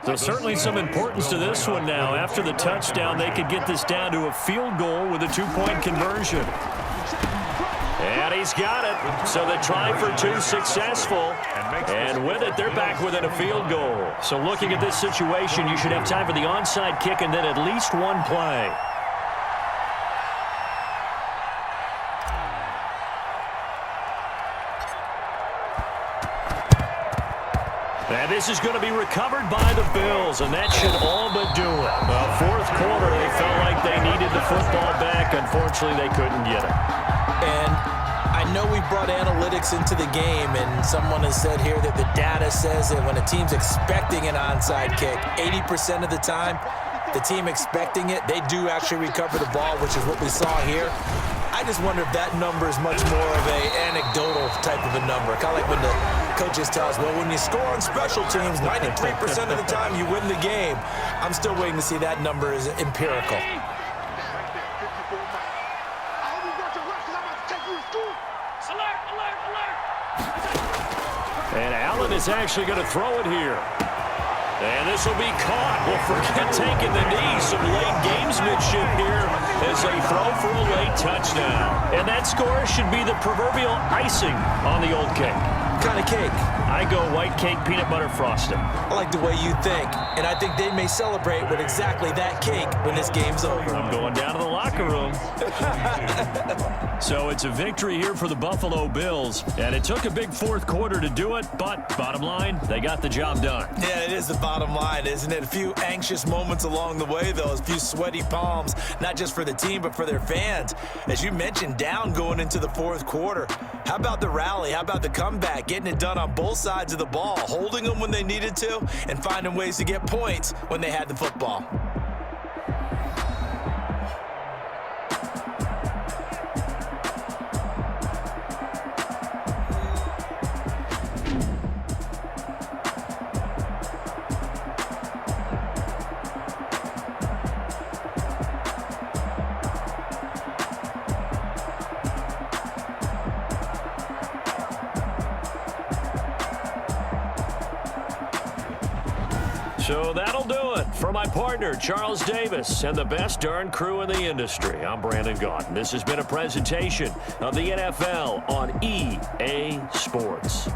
There's certainly some importance to this one now. After the touchdown, they could get this down to a field goal with a two-point conversion. And he's got it. So the try for two successful. And with it, they're back within a field goal. So looking at this situation, you should have time for the onside kick and then at least one play. And this is going to be recovered by the Bills, and that should all but do it. Well, fourth quarter, they felt like they needed the football back. Unfortunately, they couldn't get it. And I know we brought analytics into the game, and someone has said here that the data says that when a team's expecting an onside kick, 80% of the time, the team expecting it, they do actually recover the ball, which is what we saw here. I just wonder if that number is much more of an anecdotal type of a number. Kind of like when the coaches tell us, well, when you score on special teams, 93% of the time you win the game. I'm still waiting to see that number is empirical. And Allen is actually going to throw it here. And this will be caught. Well, forget taking the knee. Some late gamesmanship here as they throw for a late touchdown. And that score should be the proverbial icing on the old cake. What kind of cake? I go white cake, peanut butter frosting. I like the way you think. And I think they may celebrate with exactly that cake when this game's over. I'm going down to the locker room. So it's a victory here for the Buffalo Bills. And it took a big fourth quarter to do it. But bottom line, they got the job done. Yeah, it is the bottom line, isn't it? A few anxious moments along the way, though. A few sweaty palms, not just for the team, but for their fans. As you mentioned, down going into the fourth quarter. How about the rally? How about the comeback? Getting it done on both sides of the ball, holding them when they needed to, and finding ways to get points when they had the football. So that'll do it for my partner, Charles Davis, and the best darn crew in the industry. I'm Brandon Gaudin. This has been a presentation of the NFL on EA Sports.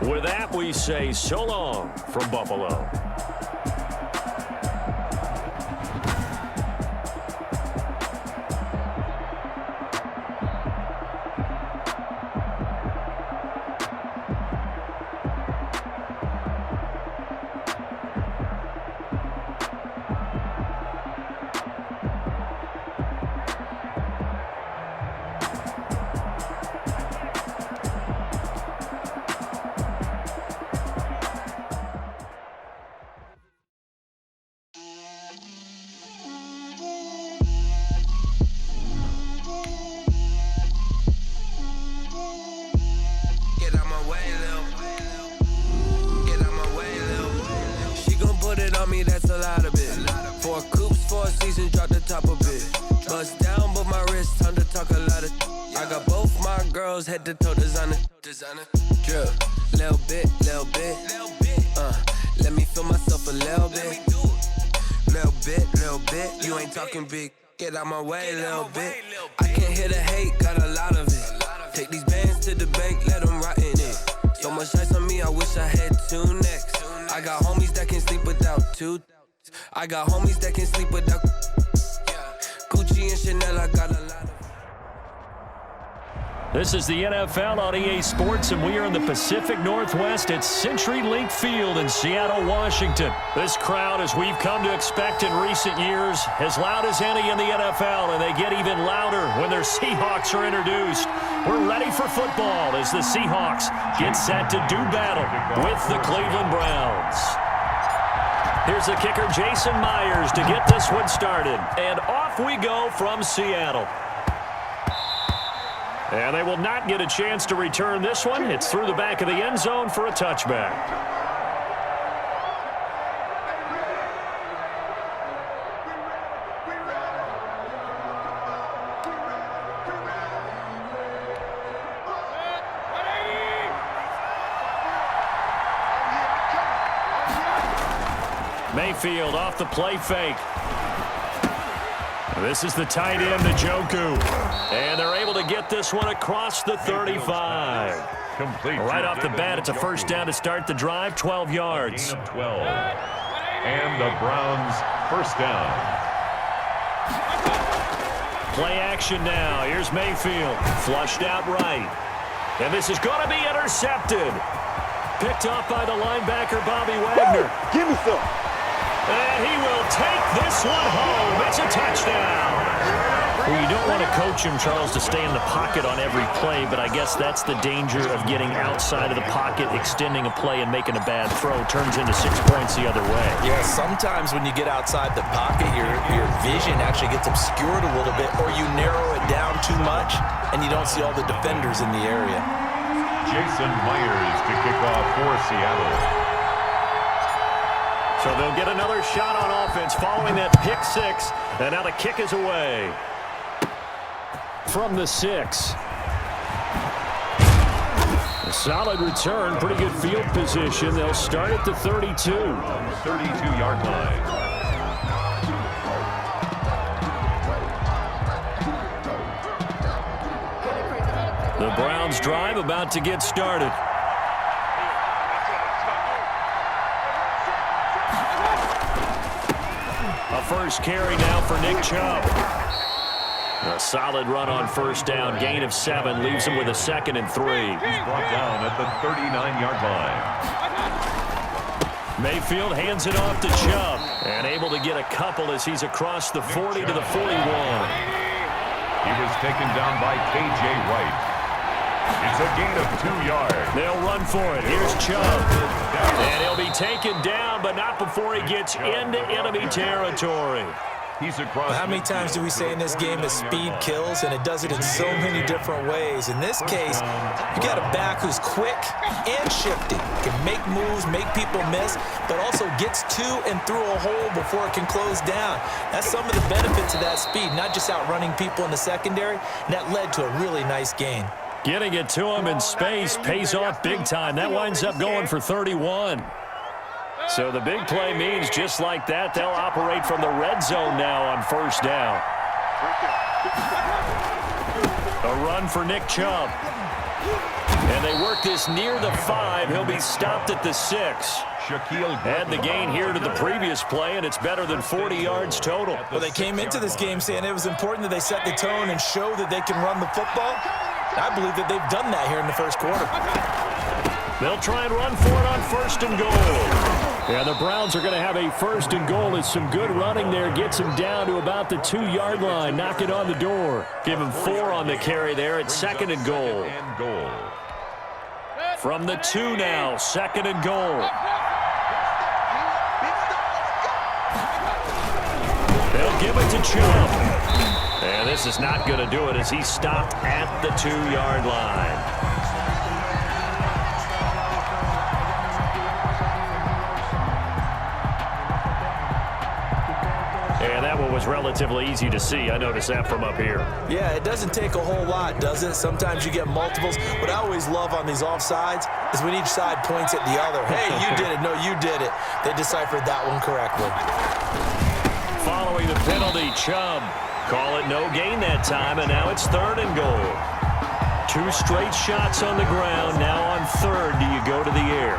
With that, we say so long from Buffalo. That's a lot of it. 4 coops, 4 seasons, drop the top of it. Bust down, but my wrist, time to talk a lot of. I got both my girls head to toe designer. Drip, little bit. Let me feel myself a little bit. Little bit. You ain't talking big. Get out my way, little bit. I can't hear the hate, got a lot of it. Take these bands to the bank, let them rot in it. So much ice on me, I wish I had 2 necks. I got homies that can sleep without 2. I got homies that can sleep without Gucci and Chanel, I got a lot of. This is the NFL on EA Sports, and we are in the Pacific Northwest at CenturyLink Field in Seattle, Washington. This crowd, as we've come to expect in recent years, as loud as any in the NFL, and they get even louder when their Seahawks are introduced. We're ready for football as the Seahawks get set to do battle with the Cleveland Browns. Here's the kicker, Jason Myers, to get this one started. And off we go from Seattle. And they will not get a chance to return this one. It's through the back of the end zone for a touchback. Mayfield off the play fake. This is the tight end, Njoku. And they're able to get this one across the 35. Complete. Right off the bat, it's a first down to start the drive, 12 yards. Gain of 12. And the Browns first down. Play action now. Here's Mayfield. Flushed out right. And this is going to be intercepted. Picked off by the linebacker, Bobby Wagner. Give me some. And he will take this one home. It's a touchdown. Well, you don't want to coach him, Charles, to stay in the pocket on every play, but I guess that's the danger of getting outside of the pocket, extending a play and making a bad throw. Turns into 6 points the other way. Yeah, sometimes when you get outside the pocket, your vision actually gets obscured a little bit, or you narrow it down too much, and you don't see all the defenders in the area. Jason Myers to kick off for Seattle. So they'll get another shot on offense following that pick six. And now the kick is away. From the 6. A solid return, pretty good field position. They'll start at the 32. 32-yard line. The Browns drive about to get started. A first carry now for Nick Chubb. A solid run on first down. Gain of 7 leaves him with a 2nd and 3. He's brought down at the 39-yard line. Mayfield hands it off to Chubb. And able to get a couple as he's across the 40 to the 41. He was taken down by K.J. Wright. It's a gain of 2 yards. They'll run for it. Here's Chubb. And he'll be taken down, but not before he gets into enemy territory. He's across. How many times do we say in this game that speed kills, and it does it in so many different ways? In this case, you got a back who's quick and shifty, can make moves, make people miss, but also gets to and through a hole before it can close down. That's some of the benefits of that speed, not just outrunning people in the secondary, and that led to a really nice gain. Getting it to him in space pays off big time. That winds up going for 31. So the big play means just like that, they'll operate from the red zone now on first down. A run for Nick Chubb. And they work this near the 5. He'll be stopped at the 6. Add the gain here to the previous play, and it's better than 40 yards total. Well, they came into this game saying it was important that they set the tone and show that they can run the football. I believe that they've done that here in the first quarter. They'll try and run for it on first and goal. Yeah, the Browns are going to have a first and goal. It's some good running there. Gets him down to about the 2-yard line. Knock it on the door. Give him 4 on the carry there at 2nd and goal. From the 2 now, 2nd and goal. They'll give it to Chubb. And this is not going to do it as he's stopped at the 2-yard line. And that one was relatively easy to see. I noticed that from up here. Yeah, it doesn't take a whole lot, does it? Sometimes you get multiples. What I always love on these offsides is when each side points at the other. Hey, you did it. No, you did it. They deciphered that one correctly. Following the penalty, Chubb. Call it no gain that time, and now it's 3rd and goal. 2 straight shots on the ground. Now on 3rd, do you go to the air?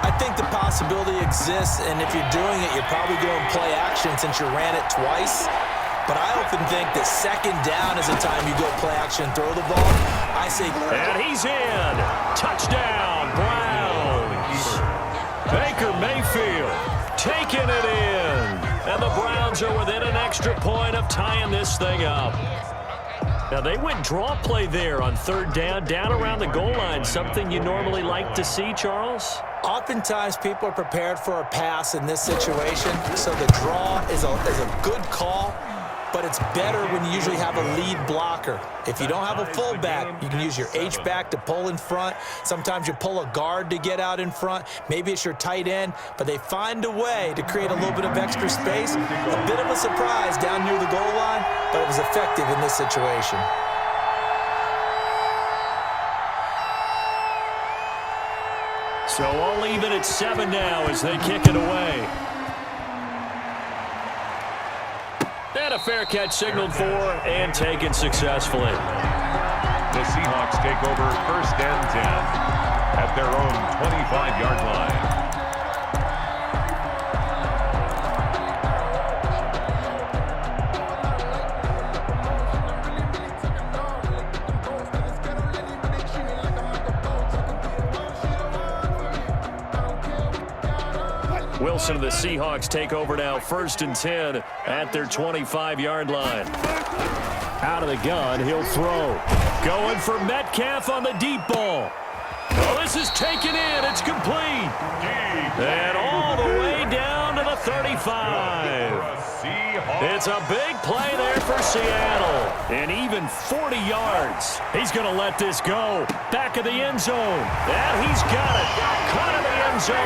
I think the possibility exists, and if you're doing it, you're probably going play action since you ran it twice. But I often think that 2nd down is the time you go play action and throw the ball. I say... And he's in. Touchdown, Browns. Baker Mayfield taking it in. And the Browns are within an extra point of tying this thing up. Now, they went draw play there on 3rd down around the goal line. Something you normally like to see, Charles? Oftentimes, people are prepared for a pass in this situation, so the draw is a good call, but it's better when you usually have a lead blocker. If you don't have a fullback, you can use your H-back to pull in front. Sometimes you pull a guard to get out in front. Maybe it's your tight end, but they find a way to create a little bit of extra space. A bit of a surprise down near the goal line, but it was effective in this situation. So all even at 7 now as they kick it away. And a fair catch signaled for and taken successfully. The Seahawks take over 1st and 10 at their own 25-yard line. Wilson and the Seahawks take over now 1st and 10 at their 25-yard line. Out of the gun, he'll throw. Going for Metcalf on the deep ball. Oh, this is taken in. It's complete. And all the way down to the 35. It's a big play there for Seattle. And even 40 yards. He's going to let this go. Back of the end zone. And he's got it. Caught in the end zone.